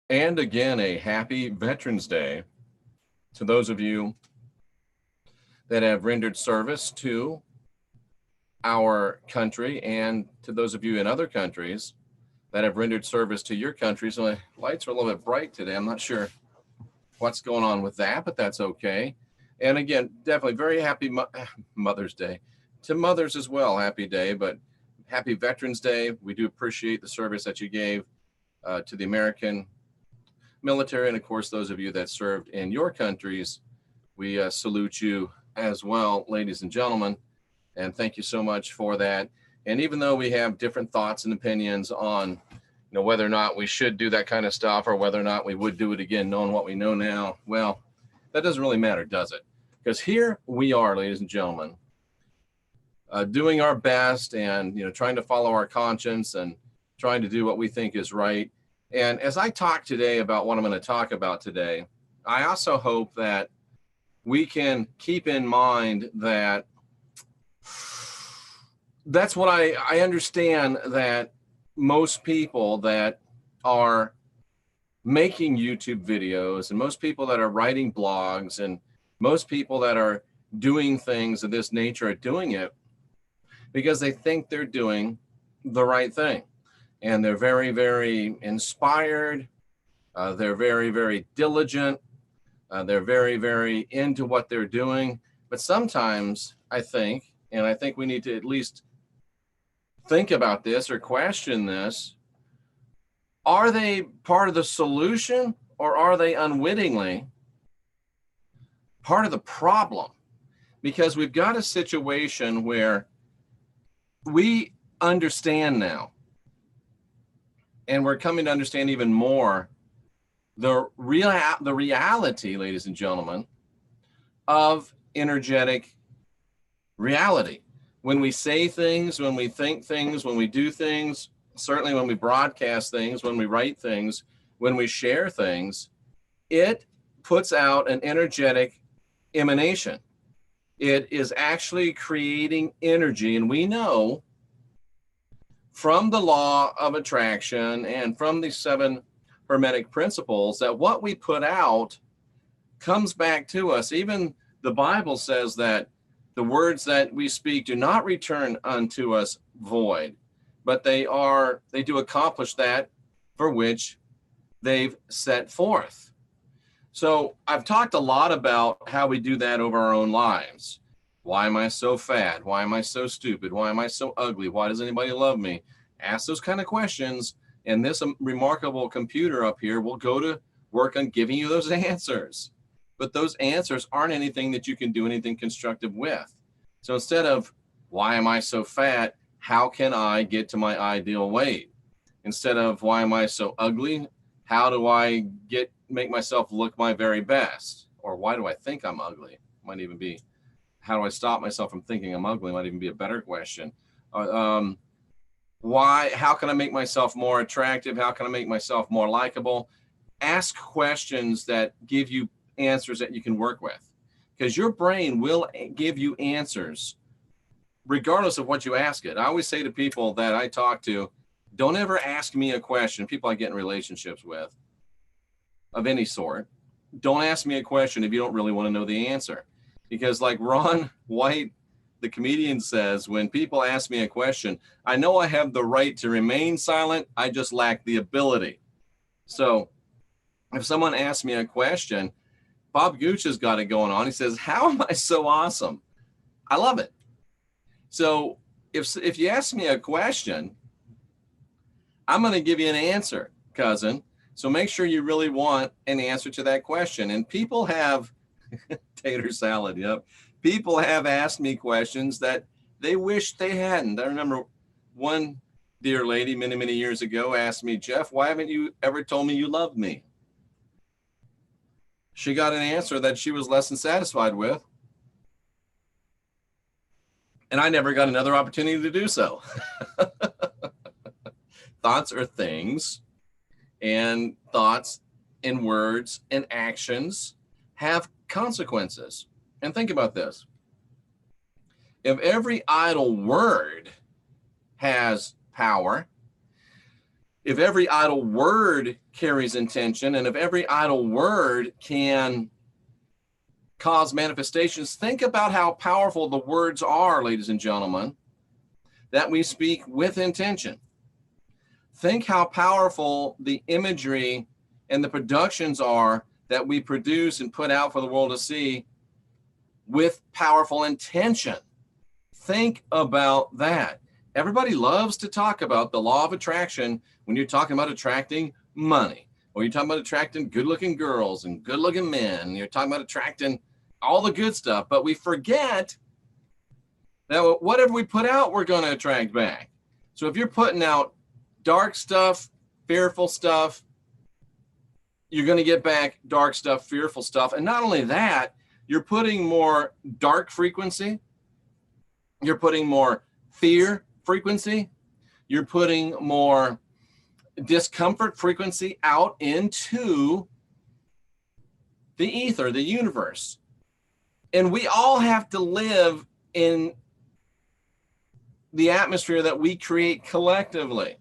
And again, a happy Veterans Day to those of you that have rendered service to our country and to those of you in other countries that have rendered service to your country. So my lights are a little bit bright today. I'm not sure what's going on with that, but that's okay. And again, definitely very happy Mother's Day to mothers as well. Happy day, but happy Veterans Day. We do appreciate the service that you gave to the American military. And of course, those of you that served in your countries, we salute you as well, ladies and gentlemen. And thank you so much for that. And even though we have different thoughts and opinions on whether or not we should do that kind of stuff or whether or not we would do it again, knowing what we know now, well, that doesn't really matter, does it? Because here we are, ladies and gentlemen, doing our best and trying to follow our conscience and trying to do what we think is right. And as I talk today about what I'm going to talk about today, I also hope that we can keep in mind that that's what I understand, that most people that are making YouTube videos and most people that are writing blogs and most people that are doing things of this nature are doing it because they think they're doing the right thing. And they're very, very inspired. They're very, very diligent. They're very, very into what they're doing. But sometimes I think we need to at least think about this or question this. Are they part of the solution or are they unwittingly part of the problem? Because we've got a situation where we understand now, and we're coming to understand even more the reality, ladies and gentlemen, of energetic reality. When we say things, when we think things, when we do things, certainly when we broadcast things, when we write things, when we share things, it puts out an energetic emanation. It is actually creating energy. And we know from the law of attraction and from the 7 Hermetic principles that what we put out comes back to us. Even the Bible says that the words that we speak do not return unto us void, but they do accomplish that for which they've set forth. So I've talked a lot about how we do that over our own lives. Why am I so fat? Why am I so stupid? Why am I so ugly? Why does anybody love me? Ask those kind of questions, and this remarkable computer up here will go to work on giving you those answers. But those answers aren't anything that you can do anything constructive with. So instead of, why am I so fat? How can I get to my ideal weight? Instead of, why am I so ugly? How do I make myself look my very best? Or why do I think I'm ugly? Might even be, how do I stop myself from thinking I'm ugly? Might even be a better question. How can I make myself more attractive? How can I make myself more likable? Ask questions that give you answers that you can work with, because your brain will give you answers regardless of what you ask it. I always say to people that I talk to, don't ever ask me a question, people I get in relationships with of any sort, don't ask me a question if you don't really want to know the answer. Because like Ron White, the comedian, says, when people ask me a question, I know I have the right to remain silent, I just lack the ability. So if someone asks me a question, Bob Gooch has got it going on. He says, how am I so awesome? I love it. So if you ask me a question, I'm going to give you an answer, cousin. So make sure you really want an answer to that question. And people have, tater salad, yep. People have asked me questions that they wish they hadn't. I remember one dear lady many, many years ago asked me, Jeff, why haven't you ever told me you loved me? She got an answer that she was less than satisfied with. And I never got another opportunity to do so. Thoughts are things, and thoughts and words and actions have consequences. And think about this. If every idle word has power, if every idle word carries intention, and if every idle word can cause manifestations, think about how powerful the words are, ladies and gentlemen, that we speak with intention. Think how powerful the imagery and the productions are that we produce and put out for the world to see with powerful intention. Think about that. Everybody loves to talk about the law of attraction when you're talking about attracting money, or you're talking about attracting good-looking girls and good-looking men. You're talking about attracting all the good stuff, but we forget that whatever we put out, we're going to attract back. So if you're putting out dark stuff, fearful stuff, you're going to get back dark stuff, fearful stuff. And not only that, you're putting more dark frequency, you're putting more fear frequency, you're putting more discomfort frequency out into the ether, the universe. And we all have to live in the atmosphere that we create collectively.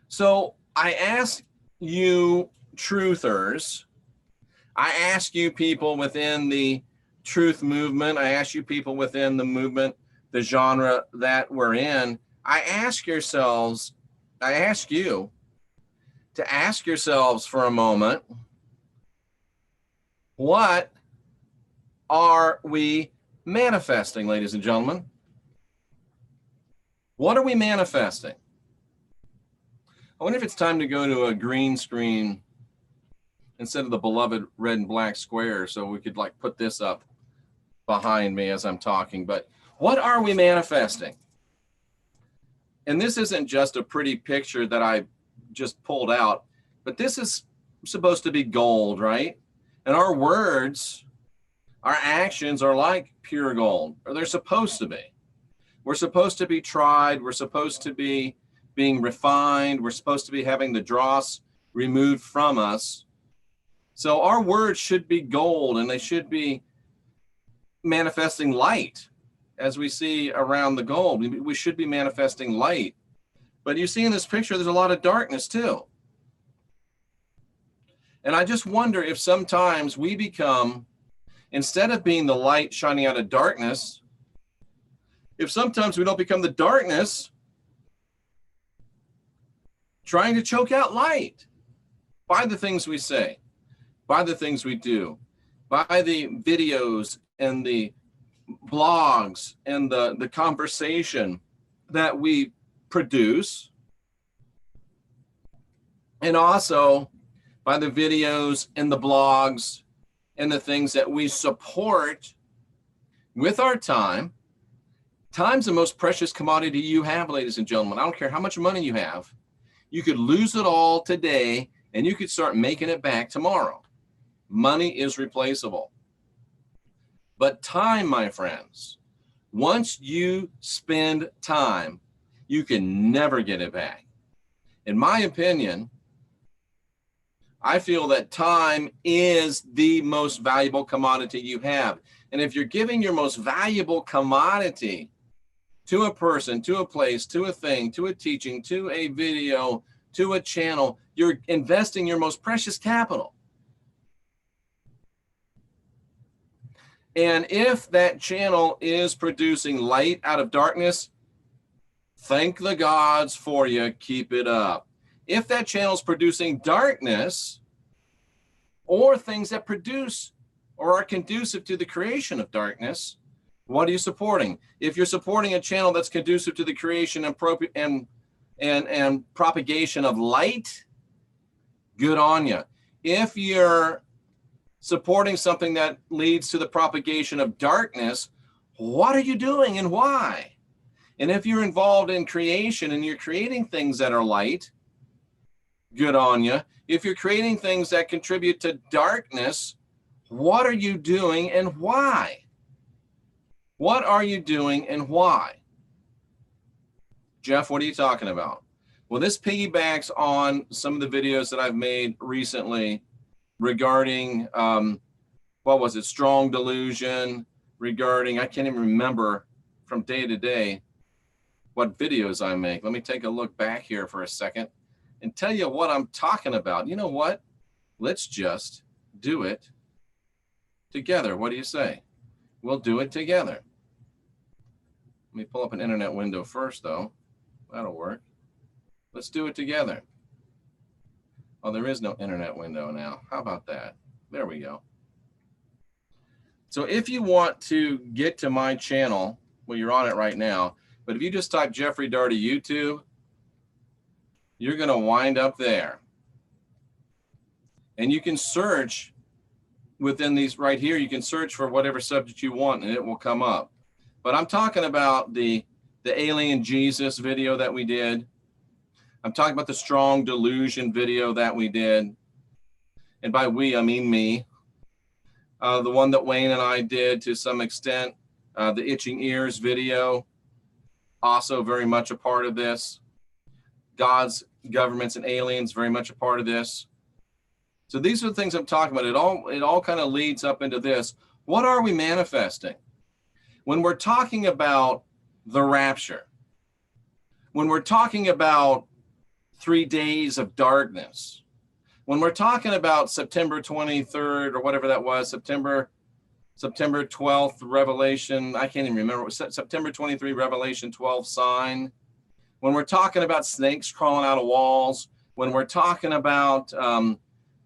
So I ask you truthers, I ask you people within the truth movement, I ask you people within the movement, the genre that we're in, I ask you to ask yourselves for a moment, what are we manifesting, ladies and gentlemen? What are we manifesting? I wonder if it's time to go to a green screen instead of the beloved red and black square, so we could like put this up behind me as I'm talking. But what are we manifesting? And this isn't just a pretty picture that I just pulled out, but this is supposed to be gold, right? And our words, our actions are like pure gold, or they're supposed to be. We're supposed to be tried. We're supposed to be being refined. We're supposed to be having the dross removed from us. So our words should be gold, and they should be manifesting light. As we see around the gold, we should be manifesting light. But you see in this picture, there's a lot of darkness too. And I just wonder if sometimes we become, instead of being the light shining out of darkness, if sometimes we don't become the darkness trying to choke out light by the things we say, by the things we do, by the videos and the blogs and the conversation that we produce, and also by the videos and the blogs and the things that we support with our time. Time's the most precious commodity you have, ladies and gentlemen. I don't care how much money you have. You could lose it all today, and you could start making it back tomorrow. Money is replaceable. But time, my friends, once you spend time, you can never get it back. In my opinion, I feel that time is the most valuable commodity you have. And if you're giving your most valuable commodity to a person, to a place, to a thing, to a teaching, to a video, to a channel, you're investing your most precious capital. And if that channel is producing light out of darkness, thank the gods for you, keep it up. If that channel is producing darkness, or things that produce or are conducive to the creation of darkness, what are you supporting? If you're supporting a channel that's conducive to the creation and propagation of light, good on you. If you're supporting something that leads to the propagation of darkness, what are you doing and why? And if you're involved in creation and you're creating things that are light, good on you. If you're creating things that contribute to darkness, what are you doing and why? What are you doing and why? Jeff, what are you talking about? Well, this piggybacks on some of the videos that I've made recently regarding, what was it, strong delusion, regarding, I can't even remember from day to day. what videos I make. Let me take a look back here for a second and tell you what I'm talking about. You know what? Let's just do it together. What do you say? We'll do it together. Let me pull up an internet window first, though. That'll work. Let's do it together. Oh, there is no internet window now. How about that? There we go. So if you want to get to my channel, well, you're on it right now, but if you just type Jeffrey Daugherty YouTube, you're going to wind up there. And you can search within these right here. You can search for whatever subject you want and it will come up. But I'm talking about the alien Jesus video that we did. I'm talking about the strong delusion video that we did. And by we, I mean me. The one that Wayne and I did to some extent, the itching ears video, also very much a part of this. Gods, governments, and aliens, very much a part of this. So these are the things I'm talking about. It all kind of leads up into this. What are we manifesting? When we're talking about the rapture, when we're talking about 3 days of darkness, when we're talking about September 23rd or whatever that was, September 12th Revelation, I can't even remember, September 23 Revelation 12 sign, when we're talking about snakes crawling out of walls, when we're talking about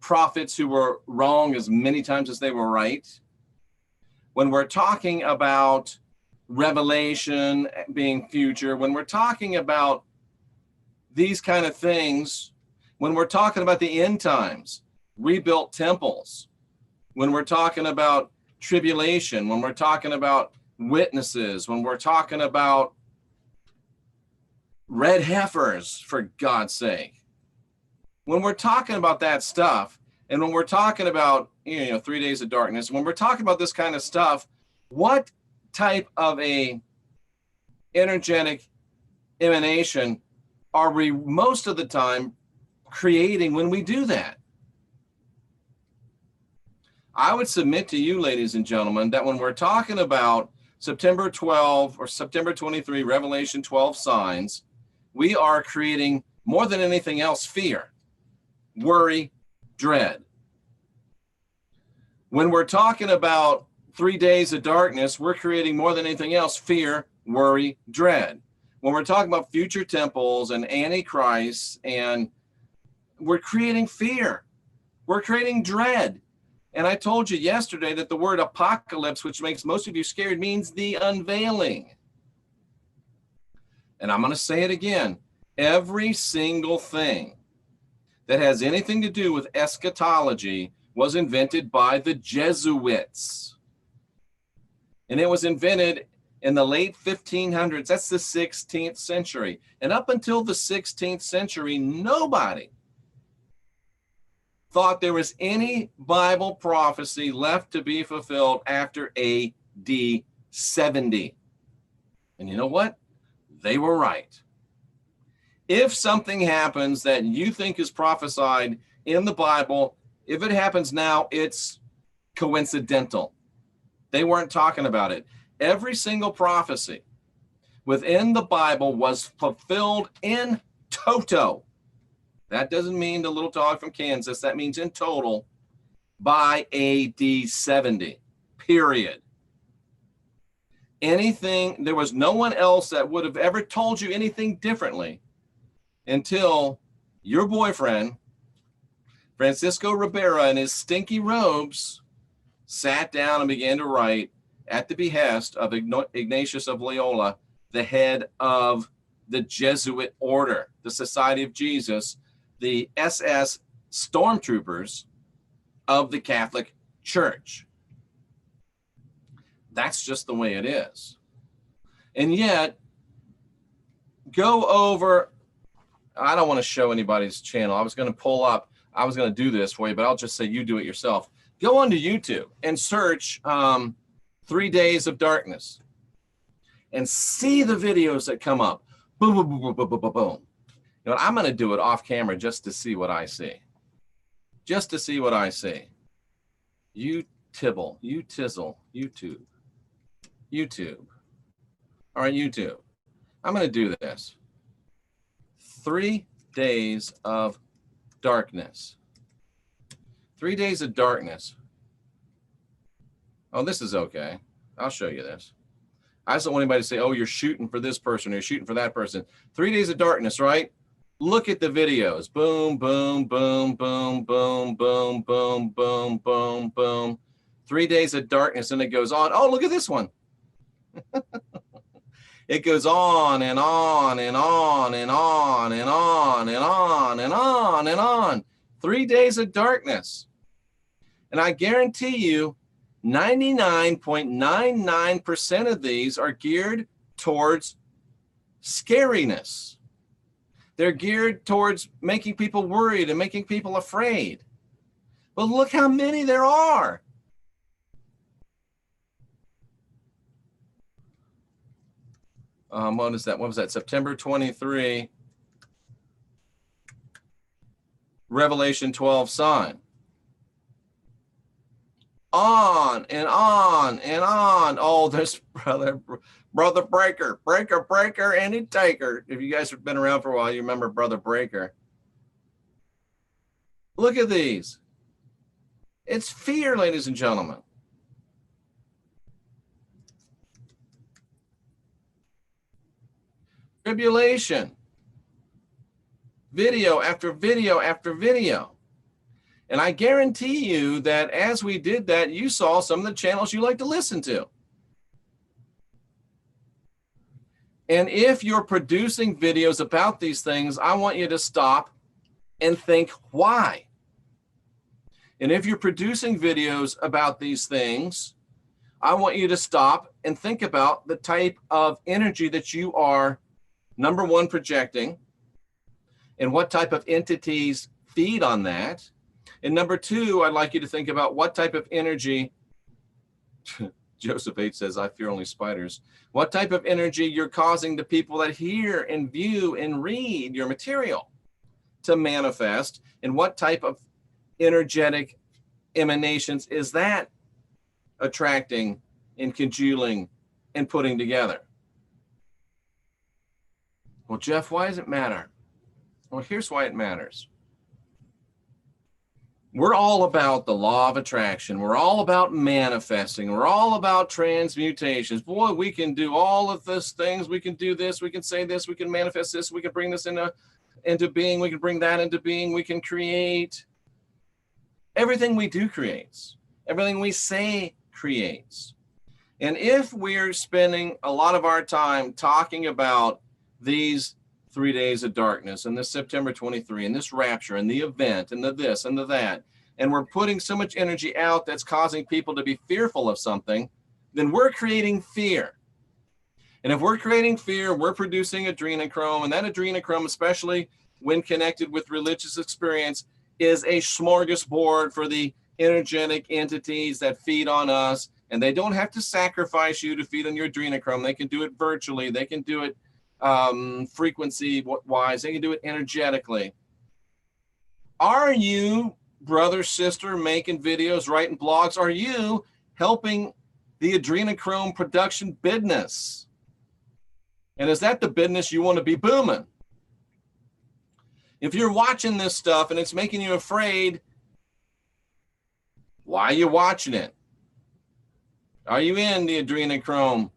prophets who were wrong as many times as they were right, when we're talking about Revelation being future, when we're talking about these kind of things, when we're talking about the end times, rebuilt temples, when we're talking about tribulation, when we're talking about witnesses, when we're talking about red heifers, for God's sake, when we're talking about that stuff, and when we're talking about 3 days of darkness, when we're talking about this kind of stuff, what type of a energetic emanation are we most of the time creating when we do that? I would submit to you, ladies and gentlemen, that when we're talking about September 12 or September 23, Revelation 12 signs, we are creating more than anything else fear, worry, dread. When we're talking about 3 days of darkness, we're creating more than anything else fear, worry, dread. When we're talking about future temples and Antichrist, and we're creating fear, we're creating dread. And I told you yesterday that the word apocalypse, which makes most of you scared, means the unveiling. And I'm going to say it again. Every single thing that has anything to do with eschatology was invented by the Jesuits. And it was invented in the late 1500s. That's the 16th century. And up until the 16th century, nobody thought there was any Bible prophecy left to be fulfilled after AD 70. And you know what? They were right. If something happens that you think is prophesied in the Bible, if it happens now, it's coincidental. They weren't talking about it. Every single prophecy within the Bible was fulfilled in toto. That doesn't mean the little dog from Kansas. That means in total by AD 70, period. There was no one else that would have ever told you anything differently until your boyfriend, Francisco Rivera, in his stinky robes, sat down and began to write at the behest of Ignatius of Loyola, the head of the Jesuit order, the Society of Jesus, the SS stormtroopers of the Catholic Church. That's just the way it is. And yet, go over, I don't want to show anybody's channel. I was going to do this for you, but I'll just say you do it yourself. Go onto YouTube and search 3 Days of Darkness and see the videos that come up. Boom, boom, boom, boom, boom, boom, boom, boom. You know, I'm going to do it off camera just to see what I see. Just to see what I see. You tibble, you tizzle, YouTube. YouTube. All right, YouTube. I'm going to do this. 3 days of darkness. 3 days of darkness. Oh, this is okay. I'll show you this. I just don't want anybody to say, oh, you're shooting for this person, or you're shooting for that person. 3 days of darkness, right? Look at the videos. Boom, boom, boom, boom, boom, boom, boom, boom, boom, boom. 3 days of darkness, and it goes on. Oh, look at this one. It goes on and on and on and on and on and on and on and on. 3 days of darkness. And I guarantee you, 99.99% of these are geared towards scariness. They're geared towards making people worried and making people afraid. But look how many there are. What is that? What was that? September 23, Revelation 12 sign. On and on and on. Oh, there's brother Breaker, breaker, any taker. If you guys have been around for a while, you remember Brother Breaker. Look at these. It's fear, ladies and gentlemen. Tribulation. Video after video after video. And I guarantee you that as we did that, you saw some of the channels you like to listen to. And if you're producing videos about these things, I want you to stop and think why. And if you're producing videos about these things, I want you to stop and think about the type of energy that you are, number one, projecting, and what type of entities feed on that. And number two, I'd like you to think about what type of energy, Joseph H. says, I fear only spiders. What type of energy you're causing the people that hear and view and read your material to manifest, and what type of energetic emanations is that attracting and congealing and putting together? Well, Jeff, why does it matter? Well, here's why it matters. We're all about the law of attraction. We're all about manifesting. We're all about transmutations. Boy, we can do all of these things. We can do this. We can say this. We can manifest this. We can bring this into being. We can bring that into being. We can create. Everything we do creates. Everything we say creates. And if we're spending a lot of our time talking about these 3 days of darkness and this September 23 and this rapture and the event and the this and the that, and we're putting so much energy out that's causing people to be fearful of something, then we're creating fear. And if we're creating fear, we're producing adrenochrome, and that adrenochrome, especially when connected with religious experience, is a smorgasbord for the energetic entities that feed on us. And they don't have to sacrifice you to feed on your adrenochrome. They can do it virtually. They can do it frequency wise. They can do it energetically. Are you, brother, sister, making videos, writing blogs? Are you helping the adrenochrome production business? And is that the business you want to be booming? If you're watching this stuff and it's making you afraid, why are you watching it? Are you in the adrenochrome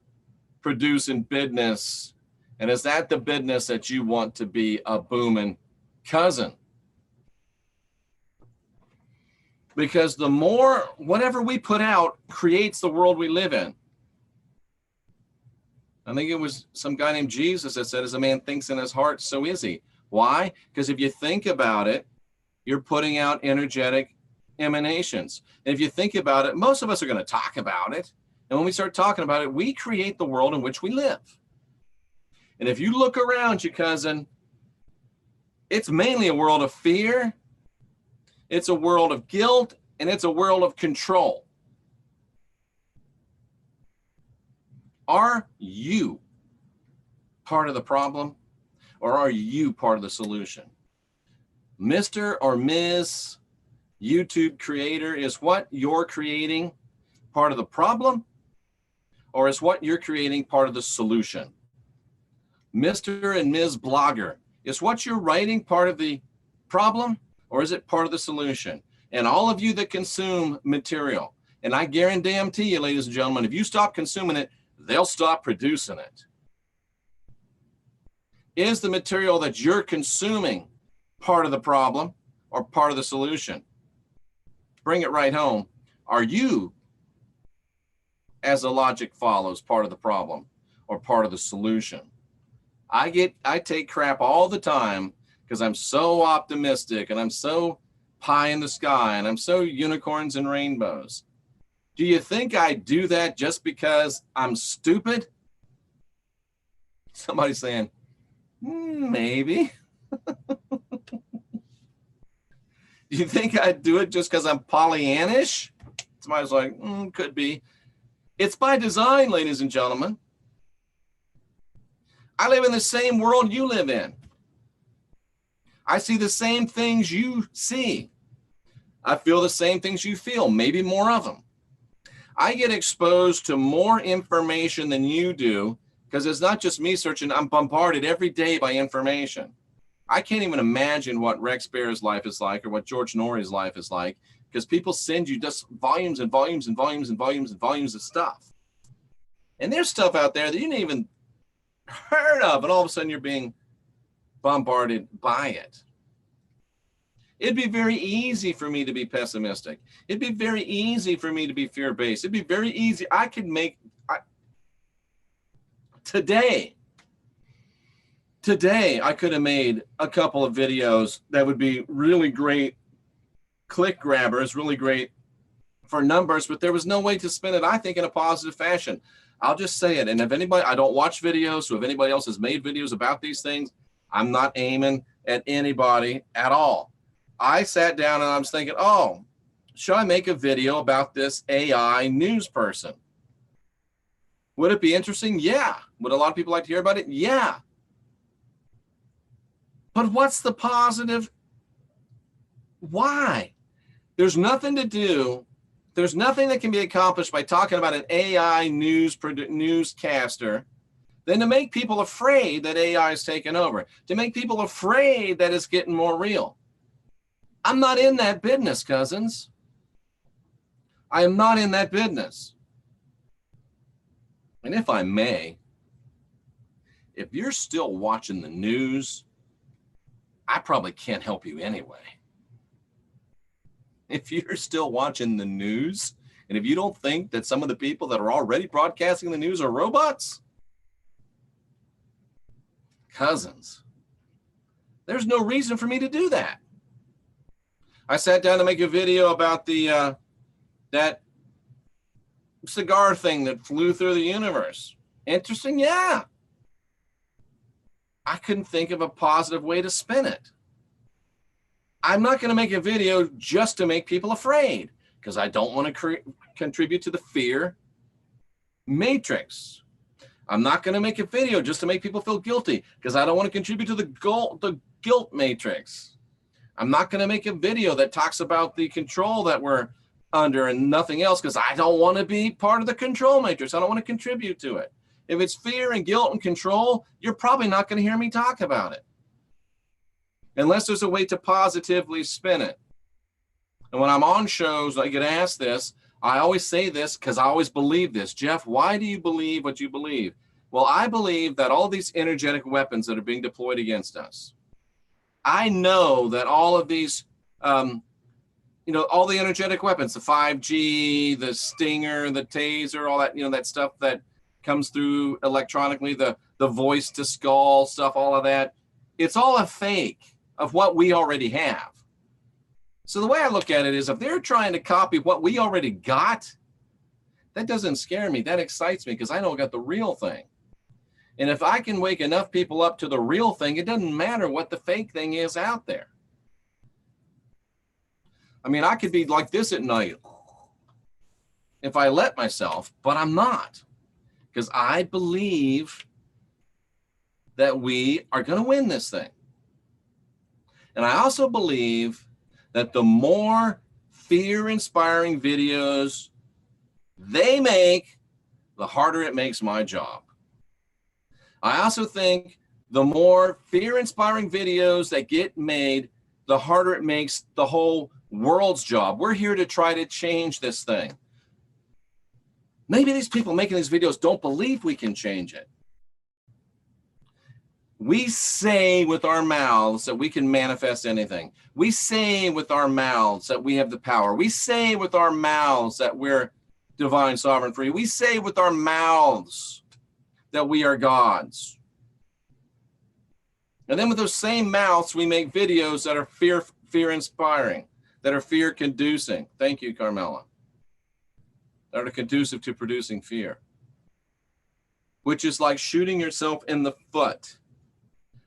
producing business? And is that the business that you want to be a booming cousin? Because the more, whatever we put out creates the world we live in. I think it was some guy named Jesus that said, as a man thinks in his heart, so is he. Why? Because if you think about it, you're putting out energetic emanations. And if you think about it, most of us are going to talk about it. And when we start talking about it, we create the world in which we live. And if you look around you, cousin, it's mainly a world of fear. It's a world of guilt, and it's a world of control. Are you part of the problem, or are you part of the solution? Mr. or Ms. YouTube creator, is what you're creating part of the problem, or is what you're creating part of the solution? Mr. and Ms. Blogger, is what you're writing part of the problem, or is it part of the solution? And all of you that consume material, and I guarantee you, ladies and gentlemen, if you stop consuming it, they'll stop producing it. Is the material that you're consuming part of the problem or part of the solution? Bring it right home. Are you, as the logic follows, part of the problem or part of the solution? I take crap all the time because I'm so optimistic and I'm so pie in the sky and I'm so unicorns and rainbows. Do you think I do that just because I'm stupid? Somebody's saying, maybe. Do you think I do it just because I'm Pollyannish? Somebody's like, could be. It's by design, ladies and gentlemen. I live in the same world you live in. I see the same things you see. I feel the same things you feel, maybe more of them. I get exposed to more information than you do because it's not just me searching. I'm bombarded every day by information. I can't even imagine what Rex Bear's life is like or what George Norrie's life is like because people send you just volumes and volumes and volumes and volumes and volumes of stuff. And there's stuff out there that you didn't even heard of, and all of a sudden you're being bombarded by it. It'd be very easy for me to be pessimistic. It'd be very easy for me to be fear-based. It'd be very easy. I could make, today, I could have made a couple of videos that would be really great click grabbers, really great for numbers, but there was no way to spin it, I think, in a positive fashion. I'll just say it. And if anybody, I don't watch videos, so if anybody else has made videos about these things, I'm not aiming at anybody at all. I sat down and I was thinking, oh, should I make a video about this AI news person? Would it be interesting? Yeah. Would a lot of people like to hear about it? Yeah. But what's the positive? Why? There's nothing to do. There's nothing that can be accomplished by talking about an AI newscaster than to make people afraid that AI is taking over, to make people afraid that it's getting more real. I'm not in that business, cousins. I am not in that business. And if I may, if you're still watching the news, I probably can't help you anyway. If you're still watching the news, and if you don't think that some of the people that are already broadcasting the news are robots, cousins, there's no reason for me to do that. I sat down to make a video about the that cigar thing that flew through the universe. Interesting? Yeah. I couldn't think of a positive way to spin it. I'm not going to make a video just to make people afraid because I don't want to contribute to the fear matrix. I'm not going to make a video just to make people feel guilty because I don't want to contribute to the guilt matrix. I'm not going to make a video that talks about the control that we're under and nothing else because I don't want to be part of the control matrix. I don't want to contribute to it. If it's fear and guilt and control, you're probably not going to hear me talk about it unless there's a way to positively spin it. And when I'm on shows, I get asked this. I always say this because I always believe this. Jeff, why do you believe what you believe? Well, I believe that all these energetic weapons that are being deployed against us, I know that all of these, all the energetic weapons, the 5G, the Stinger, the Taser, all that, that stuff that comes through electronically, the voice to skull stuff, all of that, it's all a fake of what we already have. So the way I look at it is if they're trying to copy what we already got, that doesn't scare me. That excites me because I know I got the real thing. And if I can wake enough people up to the real thing, it doesn't matter what the fake thing is out there. I mean, I could be like this at night if I let myself, but I'm not because I believe that we are going to win this thing. And I also believe that the more fear-inspiring videos they make, the harder it makes my job. I also think The more fear-inspiring videos that get made, the harder it makes the whole world's job. We're here to try to change this thing. Maybe these people making these videos don't believe we can change it. We say with our mouths that we can manifest anything. We say with our mouths that we have the power. We say with our mouths that we're divine, sovereign, free. We say with our mouths that we are gods. And then with those same mouths, we make videos that are fear-inspiring, that are fear-conducing. Thank you, Carmela. That are conducive to producing fear, which is like shooting yourself in the foot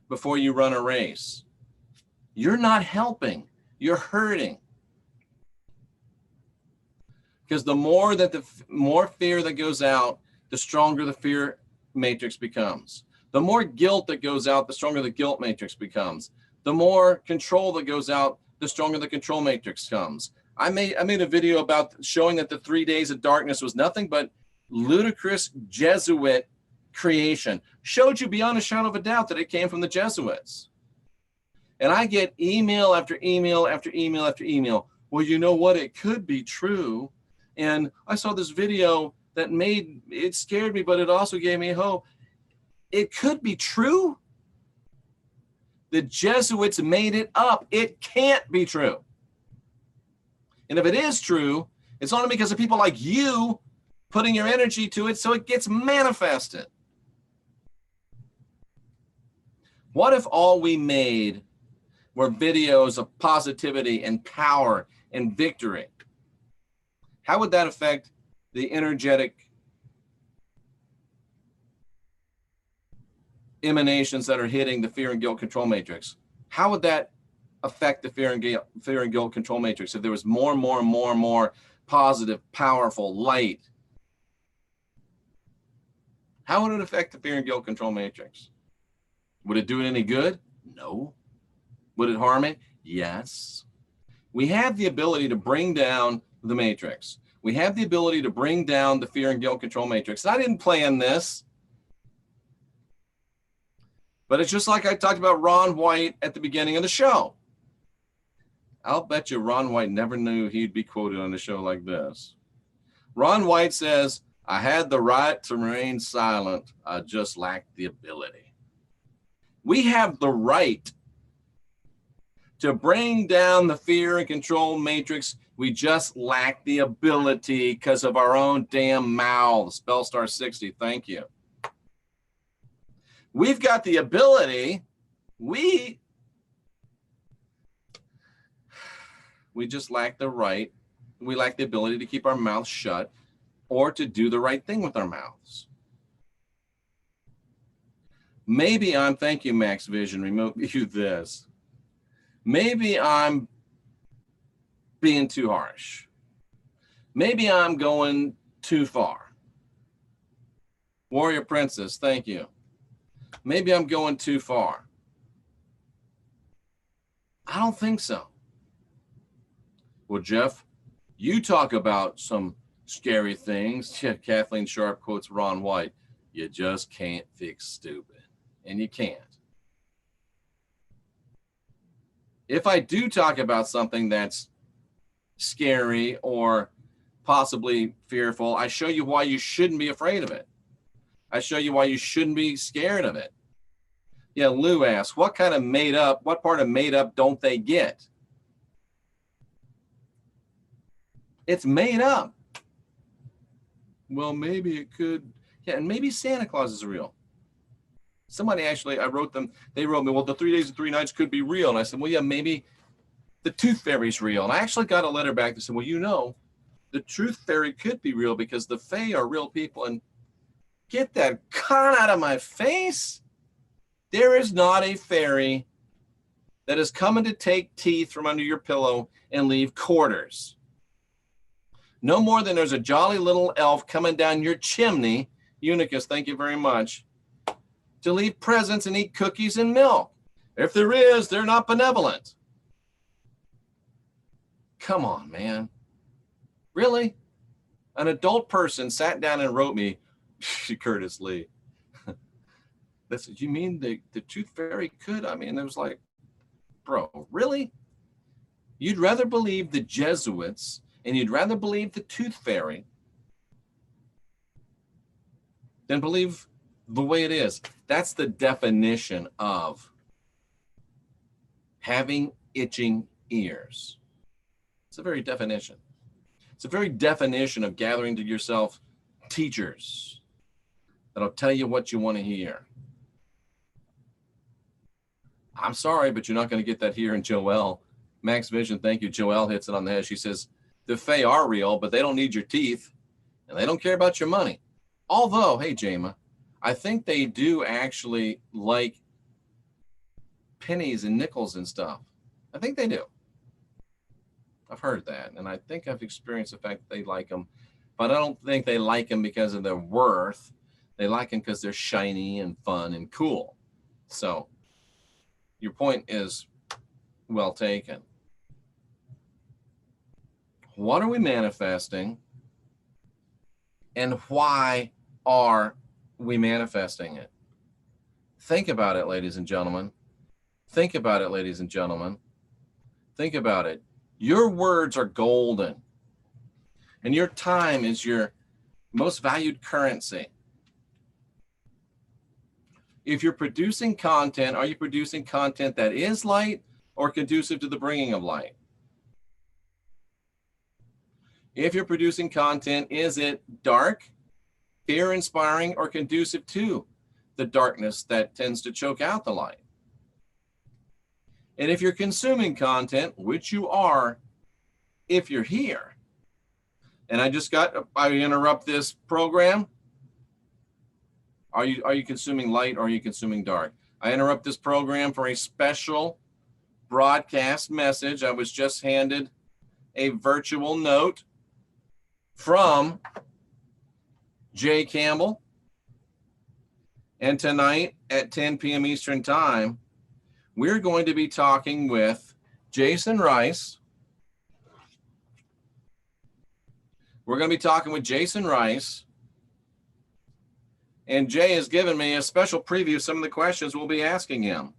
before you run a race. You're not helping, you're hurting. Because the more that more fear that goes out, the stronger the fear matrix becomes. The more guilt that goes out, the stronger the guilt matrix becomes. The more control that goes out, the stronger the control matrix comes. I made a video about showing that the 3 days of darkness was nothing but ludicrous Jesuit creation. Showed you beyond a shadow of a doubt that it came from the Jesuits. And I get email after email after email after email. Well, you know what? It could be true. And I saw this video that it scared me, but it also gave me hope. It could be true. The Jesuits made it up. It can't be true. And if it is true, it's only because of people like you putting your energy to it so it gets manifested. What if all we made were videos of positivity and power and victory? How would that affect the energetic emanations that are hitting the fear and guilt control matrix? How would that affect the fear and guilt control matrix if there was more and more and more and more positive, powerful light? How would it affect the fear and guilt control matrix? Would it do it any good? No. Would it harm it? Yes. We have the ability to bring down the matrix. We have the ability to bring down the fear and guilt control matrix. I didn't plan this. But it's just like I talked about Ron White at the beginning of the show. I'll bet you Ron White never knew he'd be quoted on a show like this. Ron White says, I had the right to remain silent. I just lacked the ability. We have the right to bring down the fear and control matrix. We just lack the ability because of our own damn mouths. Bellstar 60, thank you. We've got the ability. We just lack the right. We lack the ability to keep our mouths shut or to do the right thing with our mouths. Maybe thank you, Max Vision, remote view this. Maybe I'm being too harsh. Maybe I'm going too far. Warrior Princess, thank you. Maybe I'm going too far. I don't think so. Well, Jeff, you talk about some scary things. Kathleen Sharp quotes Ron White. You just can't fix stupid. And you can't. If I do talk about something that's scary or possibly fearful, I show you why you shouldn't be afraid of it. I show you why you shouldn't be scared of it. Yeah, Lou asks, what part of made up don't they get? It's made up. Well, maybe it could. Yeah, and maybe Santa Claus is real. Somebody actually, they wrote me, well, the 3 days and 3 nights could be real. And I said, well, yeah, maybe the tooth fairy's real. And I actually got a letter back that said, well, you know, the truth fairy could be real because the fae are real people. And get that con out of my face. There is not a fairy that is coming to take teeth from under your pillow and leave quarters. No more than there's a jolly little elf coming down your chimney, Unicus, thank you very much, to leave presents and eat cookies and milk. If there is, they're not benevolent. Come on, man. Really? An adult person sat down and wrote me, Curtis Lee, They said, you mean the tooth fairy could? I mean, it was like, bro, really? You'd rather believe the Jesuits and you'd rather believe the tooth fairy than believe the way it is. That's the definition of having itching ears. It's a very definition. It's a very definition of gathering to yourself teachers that'll tell you what you want to hear. I'm sorry, but you're not going to get that here in Joelle. Max Vision, thank you. Joelle hits it on the head. She says, the Fae are real, but they don't need your teeth, and they don't care about your money. Although, hey, Jama, I think they do actually like pennies and nickels and stuff. I think they do. I've heard that, and I think I've experienced the fact that they like them, but I don't think they like them because of their worth. They like them because they're shiny and fun and cool. So your point is well taken. What are we manifesting, and why are we manifesting it? Think about it, ladies and gentlemen. Think about it, ladies and gentlemen. Think about it. Your words are golden, and your time is your most valued currency. If you're producing content, are you producing content that is light or conducive to the bringing of light? If you're producing content, is it dark, fear-inspiring, or conducive to the darkness that tends to choke out the light? And if you're consuming content, which you are, if you're here, and I interrupt this program, are you consuming light or are you consuming dark? I interrupt this program for a special broadcast message. I was just handed a virtual note from Jay Campbell. And tonight at 10 p.m. Eastern Time, we're going to be talking with Jason Rice. We're going to be talking with Jason Rice. And Jay has given me a special preview of some of the questions we'll be asking him.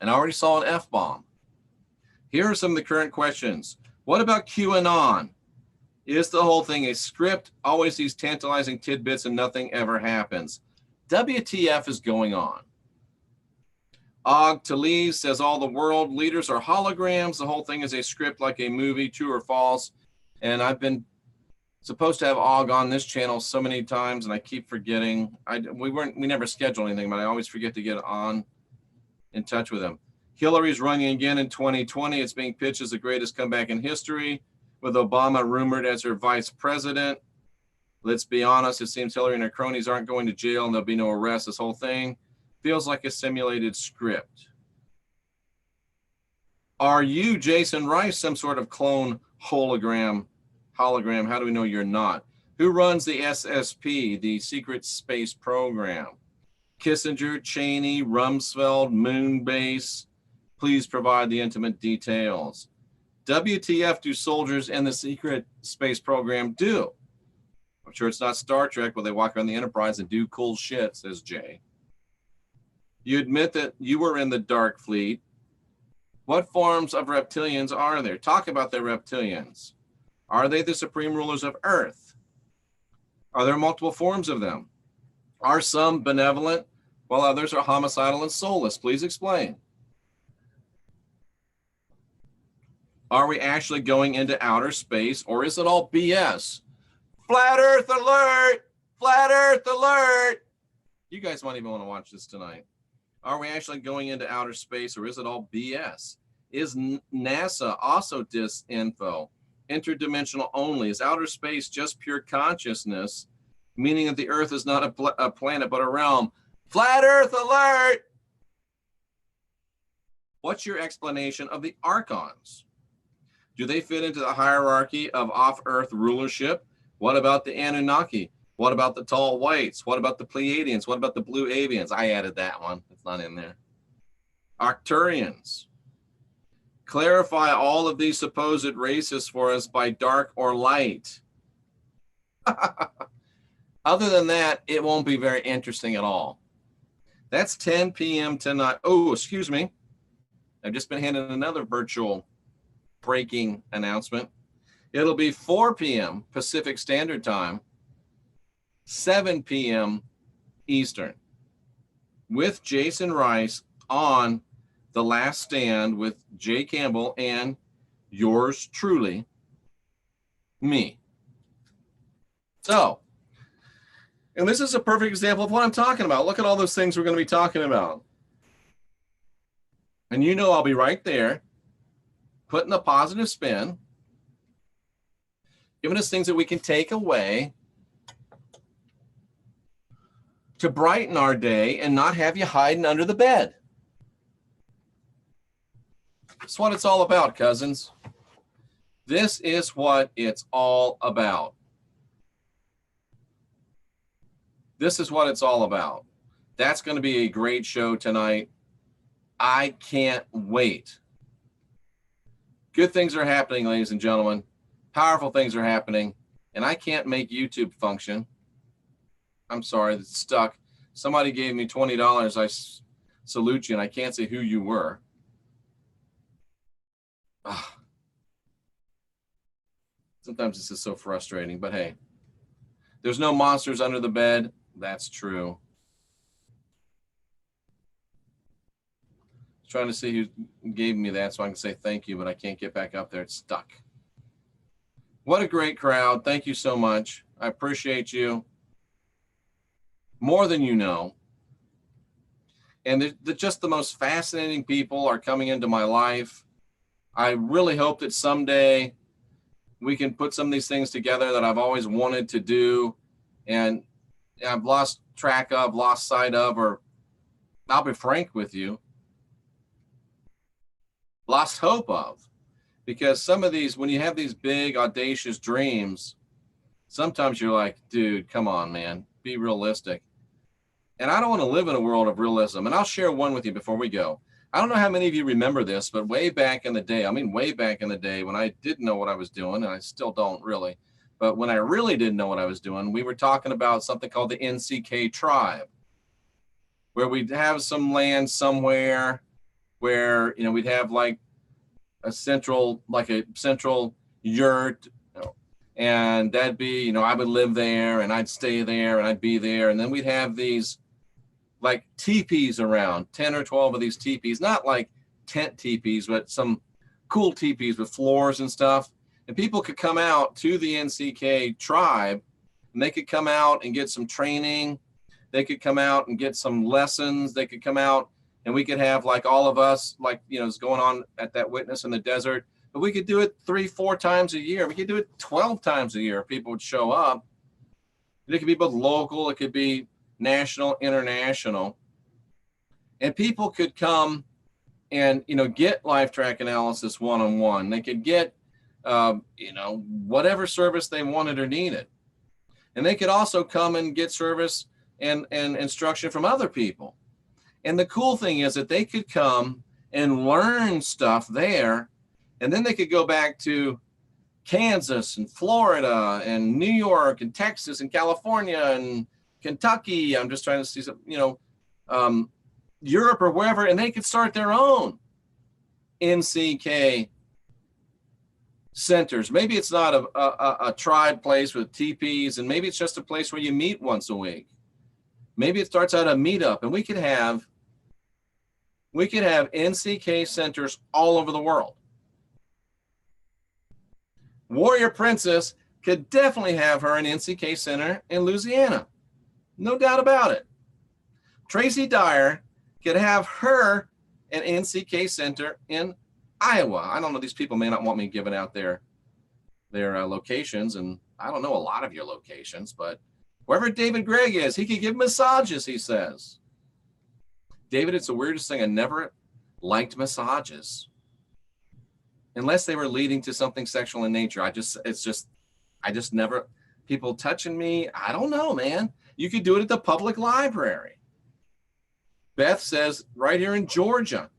And I already saw an F-bomb. Here are some of the current questions. What about QAnon? Is the whole thing a script? Always these tantalizing tidbits and nothing ever happens. WTF is going on? Og Talese says all the world leaders are holograms. The whole thing is a script like a movie, true or false. And I've been supposed to have Og on this channel so many times, and I keep forgetting. We never scheduled anything, but I always forget to get on in touch with him. Hillary's running again in 2020. It's being pitched as the greatest comeback in history, with Obama rumored as her vice president. Let's be honest, it seems Hillary and her cronies aren't going to jail and there'll be no arrest. This whole thing feels like a simulated script. Are you, Jason Rice, some sort of clone hologram? How do we know you're not? Who runs the SSP, the secret space program? Kissinger, Cheney, Rumsfeld, Moonbase. Please provide the intimate details. WTF do soldiers in the secret space program do? I'm sure it's not Star Trek where they walk around the Enterprise and do cool shit, says Jay. You admit that you were in the Dark Fleet. What forms of reptilians are there? Talk about the reptilians. Are they the supreme rulers of Earth? Are there multiple forms of them? Are some benevolent while others are homicidal and soulless? Please explain. Are we actually going into outer space, or is it all BS? Flat Earth alert! Flat Earth alert! You guys might even want to watch this tonight. Are we actually going into outer space, or is it all BS? Is NASA also disinfo? Interdimensional only? Is outer space just pure consciousness, meaning that the Earth is not a planet but a realm? Flat Earth alert! What's your explanation of the Archons? Do they fit into the hierarchy of off-Earth rulership? What about the Anunnaki? What about the tall whites? What about the Pleiadians? What about the blue avians? I added that one. It's not in there. Arcturians. Clarify all of these supposed races for us by dark or light. Other than that, it won't be very interesting at all. That's 10 p.m. tonight. Oh, excuse me. I've just been handed another virtual breaking announcement. It'll be 4 p.m. Pacific Standard Time, 7 p.m. Eastern, with Jason Rice on The Last Stand with Jay Campbell and yours truly, me. So, and this is a perfect example of what I'm talking about. Look at all those things we're going to be talking about. And you know I'll be right there, putting a positive spin, giving us things that we can take away to brighten our day and not have you hiding under the bed. That's what it's all about, cousins. This is what it's all about. This is what it's all about. That's going to be a great show tonight. I can't wait. Good things are happening, ladies and gentlemen. Powerful things are happening. And I can't make YouTube function. I'm sorry, it's stuck. Somebody gave me $20. I salute you, and I can't say who you were. Ah. Sometimes it's just so frustrating, but hey, there's no monsters under the bed. That's true. Trying to see who gave me that so I can say thank you, but I can't get back up there. It's stuck. What a great crowd. Thank you so much. I appreciate you more than you know. And just the most fascinating people are coming into my life. I really hope that someday we can put some of these things together that I've always wanted to do and I've lost track of, lost sight of, or I'll be frank with you, lost hope of. Because some of these, when you have these big, audacious dreams, sometimes you're like, dude, come on, man, be realistic. And I don't want to live in a world of realism. And I'll share one with you before we go. I don't know how many of you remember this, but way back in the day, I mean, way back in the day when I didn't know what I was doing, and I still don't really, but when I really didn't know what I was doing, we were talking about something called the NCK tribe, where we'd have some land somewhere where, you know, we'd have like a central yurt, you know, and that'd be, you know, I would live there and I'd stay there and I'd be there. And then we'd have these like teepees around, 10 or 12 of these teepees, not like tent teepees, but some cool teepees with floors and stuff. And people could come out to the NCK tribe and they could come out and get some training. They could come out and get some lessons. They could come out and we could have like all of us, like, you know, is going on at that witness in the desert, but we could do it 3-4 times a year. We could do it 12 times a year. People would show up. It could be both local. It could be national, international. And people could come and, you know, get life track analysis one-on-one. They could get, you know, whatever service they wanted or needed. And they could also come and get service and instruction from other people. And the cool thing is that they could come and learn stuff there, and then they could go back to Kansas and Florida and New York and Texas and California and Kentucky. I'm just trying to see some, you know, Europe or wherever, and they could start their own NCK centers. Maybe it's not a tribe place with teepees, and maybe it's just a place where you meet once a week. Maybe it starts out a meetup, and we could have NCK centers all over the world. Warrior Princess could definitely have her an NCK center in Louisiana. No doubt about it. Tracy Dyer could have her an NCK center in Iowa. I don't know, these people may not want me giving out their locations, and I don't know a lot of your locations, but wherever David Gregg is, he could give massages, he says. David, it's the weirdest thing. I never liked massages unless they were leading to something sexual in nature. I just never, people touching me. I don't know, man. You could do it at the public library. Beth says right here in Georgia.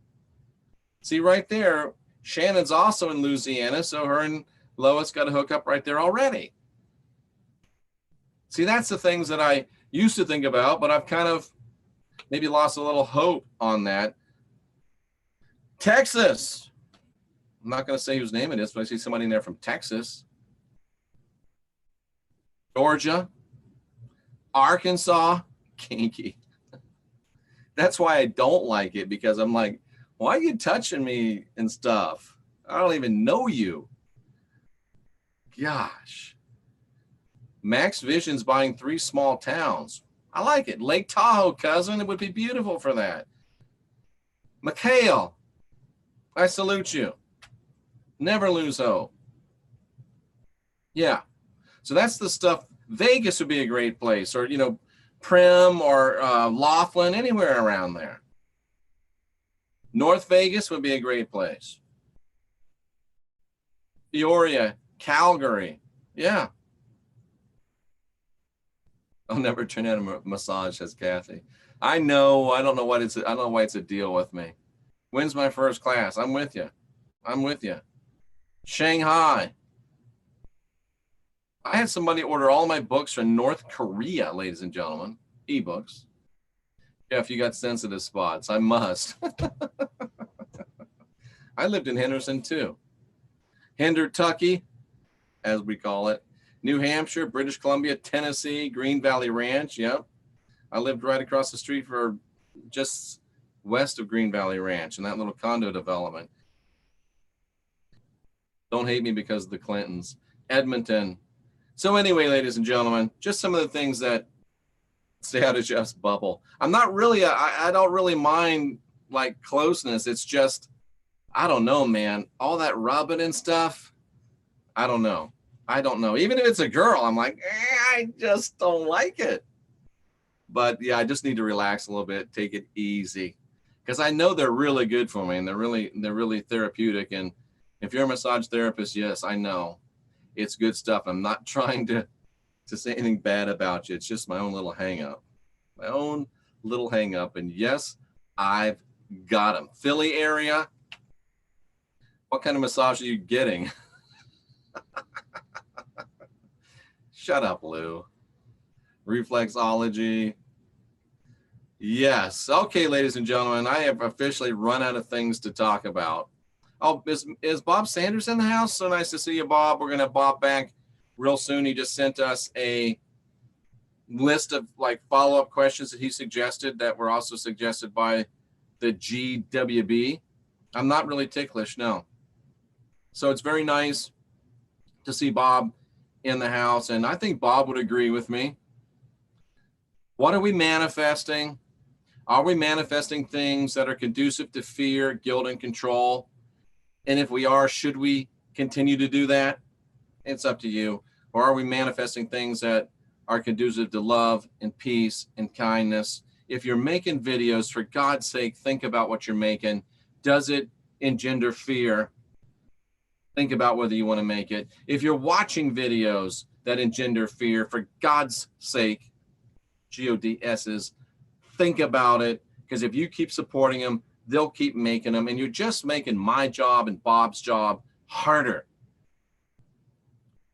See right there, Shannon's also in Louisiana, so her and Lois got a hookup right there already. See, that's the things that I used to think about, but I've kind of maybe lost a little hope on that. Texas. I'm not going to say whose name it is, but I see somebody in there from Texas. Georgia. Arkansas. Kinky. That's why I don't like it, because I'm like, why are you touching me and stuff? I don't even know you. Gosh. Max Vision's buying 3 small towns. I like it. Lake Tahoe, cousin. It would be beautiful for that. Mikhail, I salute you. Never lose hope. Yeah. So that's the stuff. Vegas would be a great place, or, you know, Prim or Laughlin, anywhere around there. North Vegas would be a great place. Peoria, Calgary. Yeah. I'll never turn out a massage, says Kathy. I know. I don't know what it's. I don't know why it's a deal with me. When's my first class? I'm with you. I'm with you. Shanghai. I had somebody order all my books from North Korea, ladies and gentlemen. Ebooks. Jeff, you got sensitive spots. I must. I lived in Henderson too. Hendertucky, as we call it. New Hampshire, British Columbia, Tennessee, Green Valley Ranch. Yep. I lived right across the street, for just west of Green Valley Ranch, in that little condo development. Don't hate me because of the Clintons. Edmonton. So anyway, ladies and gentlemen, just some of the things that stay out of Jeff's bubble. I'm not really, I don't really mind like closeness. It's just, I don't know, man. All that rubbing and stuff, I don't know. I don't know. Even if it's a girl, I'm like, I just don't like it. But yeah, I just need to relax a little bit, take it easy, because I know they're really good for me, and they're really therapeutic. And if you're a massage therapist, yes, I know it's good stuff. I'm not trying to say anything bad about you. It's just my own little hang up, And yes, I've got them. Philly area. What kind of massage are you getting? Shut up, Lou. Reflexology. Yes. Okay, ladies and gentlemen, I have officially run out of things to talk about. Oh, is Bob Sanders in the house? So nice to see you, Bob. We're going to have Bob back real soon. He just sent us a list of like follow-up questions that he suggested that were also suggested by the GWB. I'm not really ticklish, no. So it's very nice to see Bob in the house, and I think Bob would agree with me. What are we manifesting? Are we manifesting things that are conducive to fear, guilt, and control? And if we are, should we continue to do that? It's up to you. Or are we manifesting things that are conducive to love and peace and kindness? If you're making videos, for God's sake, think about what you're making. Does it engender fear? Think about whether you want to make it. If you're watching videos that engender fear, for God's sake, GODS's, think about it, because if you keep supporting them, they'll keep making them, and you're just making my job and Bob's job harder.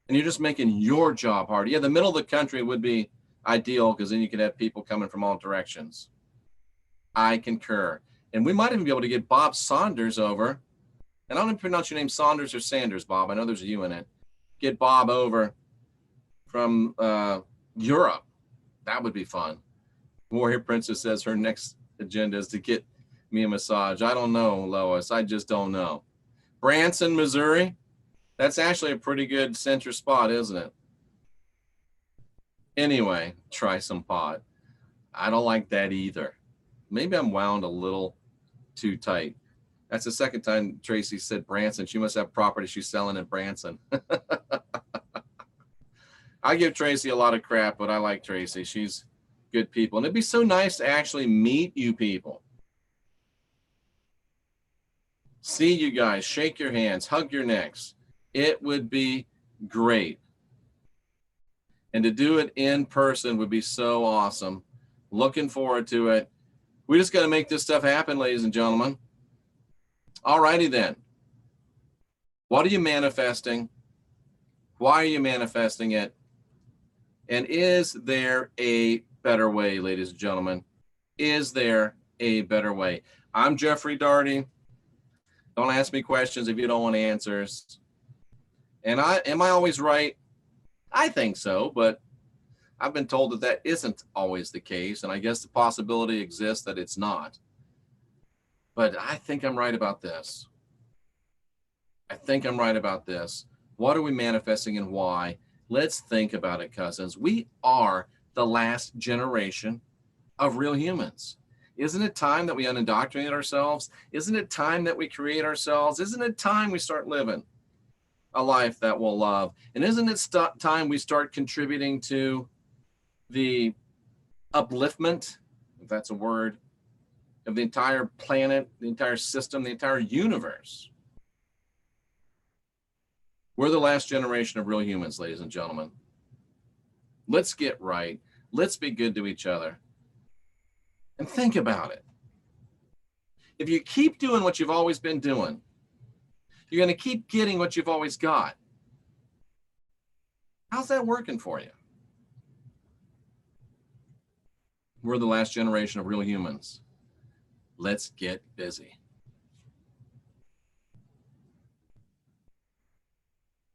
And you're just making your job harder. Yeah, the middle of the country would be ideal, because then you could have people coming from all directions. I concur. And we might even be able to get Bob Saunders over. And I don't pronounce your name Saunders or Sanders, Bob. I know there's a U in it. Get Bob over from Europe. That would be fun. Warrior Princess says her next agenda is to get me a massage. I don't know, Lois. I just don't know. Branson, Missouri. That's actually a pretty good center spot, isn't it? Anyway, try some pot. I don't like that either. Maybe I'm wound a little too tight. That's the second time Tracy said Branson. She must have property she's selling in Branson. I give Tracy a lot of crap, but I like Tracy. She's good people. And it'd be so nice to actually meet you people. See you guys, shake your hands, hug your necks. It would be great. And to do it in person would be so awesome. Looking forward to it. We just got to make this stuff happen, ladies and gentlemen. All righty then. What are you manifesting? Why are you manifesting it? And is there a better way, ladies and gentlemen? Is there a better way? I'm Jeffrey Daugherty. Don't ask me questions if you don't want answers. And am I always right? I think so, but I've been told that that isn't always the case, and I guess the possibility exists that it's not. But I think I'm right about this. I think I'm right about this. What are we manifesting and why? Let's think about it, cousins. We are the last generation of real humans. Isn't it time that we unindoctrinate ourselves? Isn't it time that we create ourselves? Isn't it time we start living a life that we'll love? And isn't it time we start contributing to the upliftment, if that's a word, of the entire planet, the entire system, the entire universe? We're the last generation of real humans, ladies and gentlemen. Let's get right. Let's be good to each other. And think about it. If you keep doing what you've always been doing, you're going to keep getting what you've always got. How's that working for you? We're the last generation of real humans. Let's get busy.